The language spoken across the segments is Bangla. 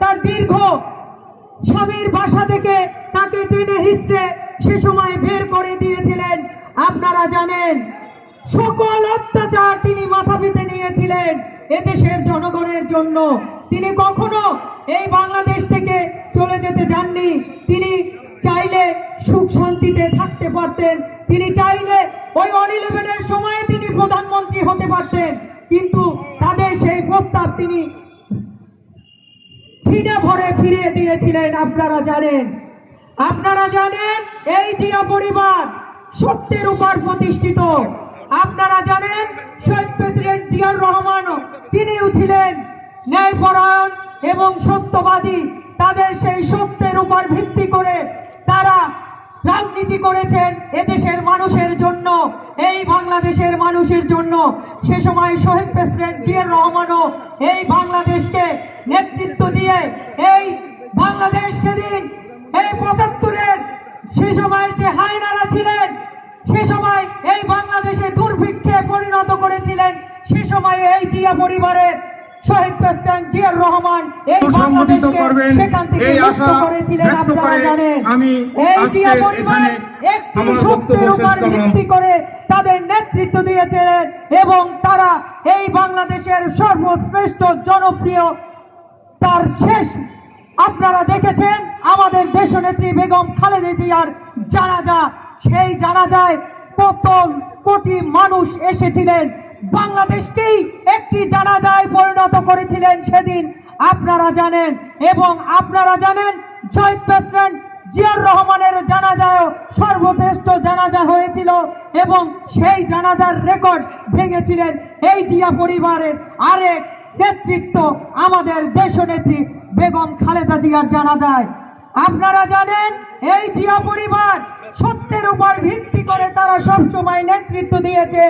তার দীর্ঘ স্বামীর বাসা থেকে তাকে টেনে হিস্টে সে সময় বের করে দিয়েছিলেন। আপনারা জানেন সকল অত্যাচার তিনি মাথা পেতে নিয়েছিলেন এদেশের জনগণের জন্য। তিনি কখনো এই বাংলাদেশ থেকে চলে যেতে যাননি। তিনি চাইলে সুখ শান্তিতে থাকতে পারতেন, তিনি চাইলে ওই অন-11-এর সময়ে তিনি প্রধানমন্ত্রী হতে পারতেন, কিন্তু তাদের সেই প্রস্তাব তিনি ঘৃণা ভরে ফিরিয়ে দিয়েছিলেন। আপনারা জানেন এই জিয়া পরিবার সত্যের উপর প্রতিষ্ঠিত। আপনারা জানেন শহীদ প্রেসিডেন্ট জিয়াউর রহমান তিনিও ছিলেন ন্যায়পরায়ণ এবং সত্যবাদী। তাদের সেই সত্যের উপর ভিত্তি করে তারা রাজনীতি করেছেন এদেশের মানুষের জন্য, এই বাংলাদেশের মানুষের জন্য। সে সময় শহীদ প্রেসিডেন্ট জিয়াউর রহমানও এই বাংলাদেশকে নেতৃত্ব দিয়ে এই বাংলাদেশ সেদিন এই ৭৫-এর সে সময়ের যে হায়নারা ছিলেন সে সময় এই বাংলাদেশে দুর্ভিক্ষে পরিণত করেছিলেন। সে সময় এই জিয়া পরিবারের শহীদ প্রেসিডেন্ট জিয়াউর রহমান এই বাংলাদেশকে সেখান থেকে মুক্ত করেছিলেন। আপনারা জানেন এই জিয়া পরিবার একটি সত্যের উপর ভিত্তি করে তাদের নেতৃত্ব দিয়েছিলেন এবং তারা এই বাংলাদেশের সর্বশ্রেষ্ঠ জনপ্রিয় তার শেষ আপনারা দেখেছেন আমাদের দেশনেত্রী বেগম খালেদা জিয়ার জানাজা। সেই জানাজায় কত কোটি মানুষ এসেছিলেন, বাংলাদেশকেই একটি জানাজায় পরিণত করেছিলেন সেদিন। আপনারা জানেন এবং আপনারা জানেন শহীদ প্রেসিডেন্ট জিয়াউর রহমানের জানাজায় সর্বশ্রেষ্ঠ জানাজা হয়েছিল এবং সেই জানাজার রেকর্ড ভেঙেছিলেন এই জিয়া পরিবারের আরেক নেতৃত্ব আমাদের দেশনেত্রী বেগম খালেদা জিয়ার জানাজায়। আপনারা জানেন এই জিয়া পরিবার সত্যের উপর ভিত্তি করে তারা সব সময় নেতৃত্ব দিয়েছে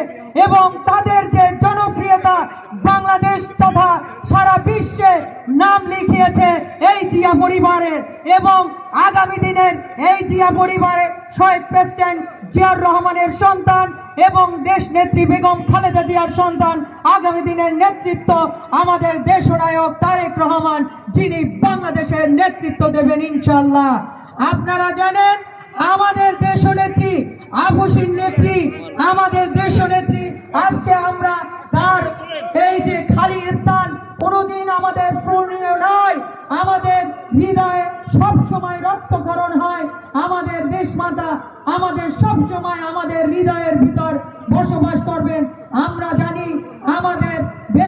এবং তাদের যে জনপ্রিয়তা বাংলাদেশ তথা সারা বিশ্বে নাম লিখিয়েছে এই জিয়া পরিবারের। এবং আগামী দিনের এই জিয়া পরিবারের শহীদ প্রেসিডেন্ট জিয়াউর রহমানের সন্তান এবং দেশ নেত্রী বেগম খালেদা জিয়ার সন্তান আগামী দিনের নেতৃত্ব আমাদের দেশনায়ক তারেক রহমান, যিনি বাংলাদেশের নেতৃত্ব দেবেন ইনশাআল্লাহ। আপনারা জানেন আমাদের দেশনেত্রী আপসীন নেত্রী, আমাদের দেশনেত্রী আজকে আমরা তার এই যে খালি স্থান কোনোদিন আমাদের পূরণীয় নয়, আমাদের হৃদয়ে সবসময় রক্তক্ষরণ হয়। আমাদের দেশমাতা আমাদের সবসময় আমাদের হৃদয়ের ভিতর বসবাস করবেন। আমরা